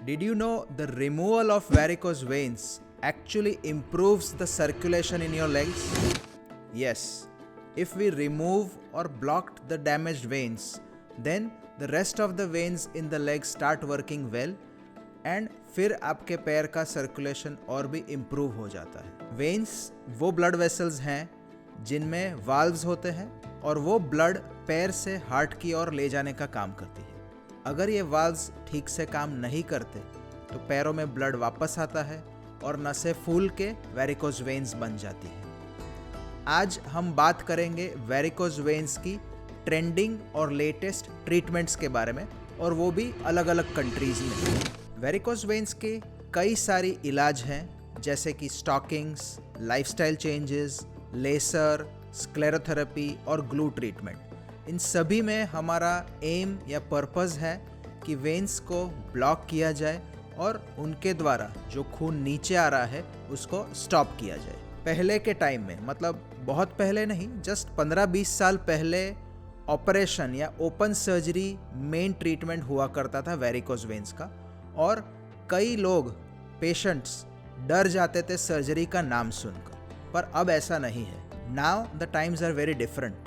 Did you know the removal of varicose veins actually improves the circulation in your legs? Yes, if we remove or block the damaged veins, then the rest of the veins in the legs start working well and फिर आपके पैर का circulation और भी improve हो जाता है। Veins वो ब्लड वेसल्स हैं जिनमें वाल्व्स होते हैं और वो ब्लड पैर से हार्ट की ओर ले जाने का काम करती है। अगर ये वाल्व्स ठीक से काम नहीं करते तो पैरों में ब्लड वापस आता है और नसें फूल के वेरिकोज वेन्स बन जाती है। आज हम बात करेंगे वेरिकोज वेन्स की ट्रेंडिंग और लेटेस्ट ट्रीटमेंट्स के बारे में, और वो भी अलग अलग कंट्रीज में। वेरिकोज वेन्स के कई सारी इलाज हैं, जैसे कि stockings, lifestyle changes, laser, sclerotherapy और ग्लू ट्रीटमेंट। इन सभी में हमारा एम या पर्पस है कि वेन्स को ब्लॉक किया जाए और उनके द्वारा जो खून नीचे आ रहा है उसको स्टॉप किया जाए। पहले के टाइम में, मतलब बहुत पहले नहीं, जस्ट 15-20 साल पहले ऑपरेशन या ओपन सर्जरी मेन ट्रीटमेंट हुआ करता था वेरिकोज वेन्स का, और कई लोग पेशेंट्स डर जाते थे सर्जरी का नाम सुनकर, पर अब ऐसा नहीं है। Now the times are very different.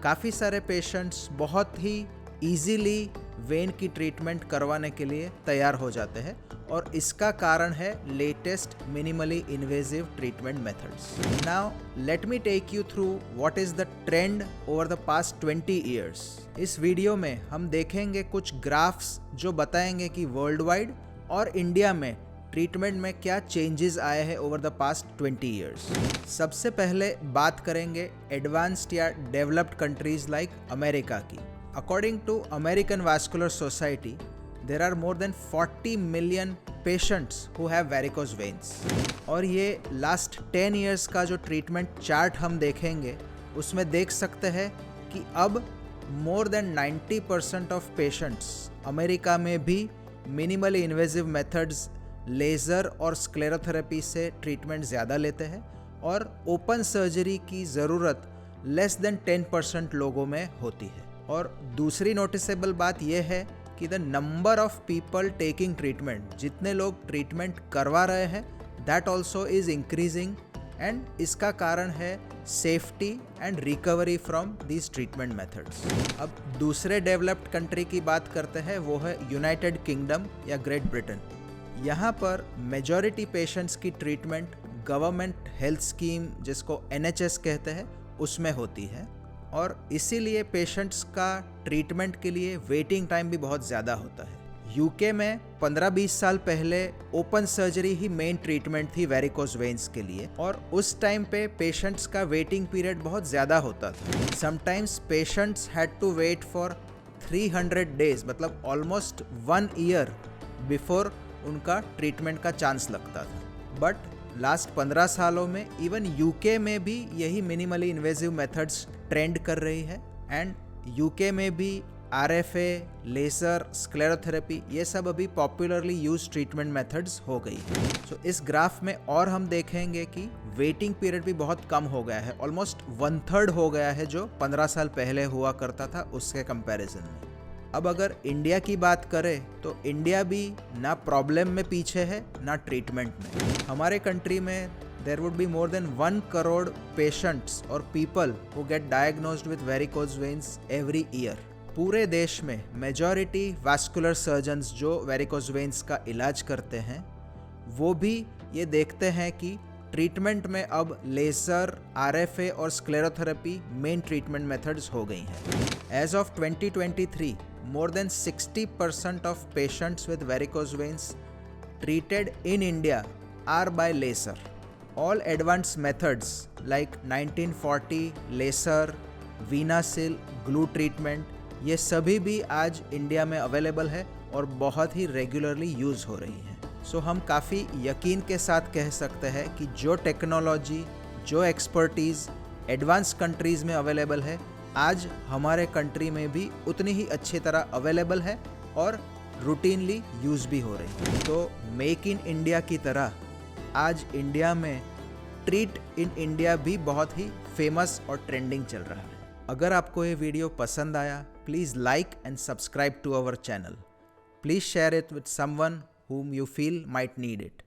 काफ़ी सारे पेशेंट्स बहुत ही ईजीली वेन की ट्रीटमेंट करवाने के लिए तैयार हो जाते हैं, और इसका कारण है latest minimally invasive treatment methods. Now let me take you through what is the trend over the past 20 years. इस वीडियो में हम देखेंगे कुछ ग्राफ्स जो बताएंगे कि वर्ल्ड वाइड और इंडिया में ट्रीटमेंट में क्या चेंजेस आए हैं ओवर द पास्ट 20 ईयर्स। सबसे पहले बात करेंगे एडवांस्ड या डेवलप्ड कंट्रीज लाइक अमेरिका की। According to American Vascular Society, there are more than 40 million patients who have varicose veins। और ये लास्ट 10 years का जो ट्रीटमेंट चार्ट हम देखेंगे उसमें देख सकते हैं कि अब more than 90% of patients America में भी मिनिमली इन्वेजिव मेथड्स, लेज़र और स्क्लेरोथेरेपी से ट्रीटमेंट ज़्यादा लेते हैं, और ओपन सर्जरी की ज़रूरत लेस देन 10% लोगों में होती है। और दूसरी नोटिसेबल बात यह है कि the number of people taking treatment, जितने लोग ट्रीटमेंट करवा रहे हैं, that also is increasing, and इसका कारण है safety and recovery from these treatment methods. अब दूसरे डेवलप्ड कंट्री की बात करते हैं, वो है यूनाइटेड किंगडम या ग्रेट ब्रिटेन। यहाँ पर मेजॉरिटी पेशेंट्स की ट्रीटमेंट गवर्नमेंट हेल्थ स्कीम, जिसको NHS कहते हैं, उसमें होती है, और इसीलिए पेशेंट्स का ट्रीटमेंट के लिए वेटिंग टाइम भी बहुत ज़्यादा होता है। यूके में 15-20 साल पहले ओपन सर्जरी ही मेन ट्रीटमेंट थी वेरिकोज वेन्स के लिए, और उस टाइम पे पेशेंट्स का वेटिंग पीरियड बहुत ज़्यादा होता था। Sometimes patients had to wait for 300 days, मतलब ऑलमोस्ट 1 ईयर बिफोर उनका ट्रीटमेंट का चांस लगता था। बट लास्ट 15 सालों में इवन यूके में भी यही मिनिमली इन्वेजिव मेथड्स ट्रेंड कर रही है, एंड यूके में भी RFA, लेसर, स्क्लेरोथेरेपी, ये सब अभी पॉपुलरली यूज ट्रीटमेंट मेथड्स हो गई है। सो इस ग्राफ में और हम देखेंगे कि वेटिंग पीरियड भी बहुत कम हो गया है, ऑलमोस्ट 1/3 हो गया है जो 15 साल पहले हुआ करता था उसके कंपैरिजन में। अब अगर इंडिया की बात करें तो इंडिया भी ना प्रॉब्लम में पीछे है ना ट्रीटमेंट में। हमारे कंट्री में there would be more than 1 crore patients or people who get diagnosed with varicose veins every year। पूरे देश में मेजॉरिटी वास्कुलर सर्जन्स जो वेरिकोज वेन्स का इलाज करते हैं, वो भी ये देखते हैं कि ट्रीटमेंट में अब लेज़र, RFA और स्क्लेरोथेरेपी मेन ट्रीटमेंट मेथड्स हो गई हैं। As of 2023, more than 60% of patients with varicose veins treated in India are by laser। All advanced methods like 1940 laser, VenaSeal, glue treatment, ये सभी भी आज इंडिया में अवेलेबल है और बहुत ही रेगुलरली यूज़ हो रही है। सो हम काफ़ी यकीन के साथ कह सकते हैं कि जो टेक्नोलॉजी, जो एक्सपर्टीज़ एडवांस कंट्रीज़ में अवेलेबल है, आज हमारे कंट्री में भी उतनी ही अच्छी तरह अवेलेबल है और रूटीनली यूज़ भी हो रही है। तो मेक इन इंडिया की तरह आज इंडिया में ट्रीट इन इंडिया भी बहुत ही फेमस और ट्रेंडिंग चल रहा है। अगर आपको ये वीडियो पसंद आया, please like and subscribe to our channel. Please share it with someone whom you feel might need it.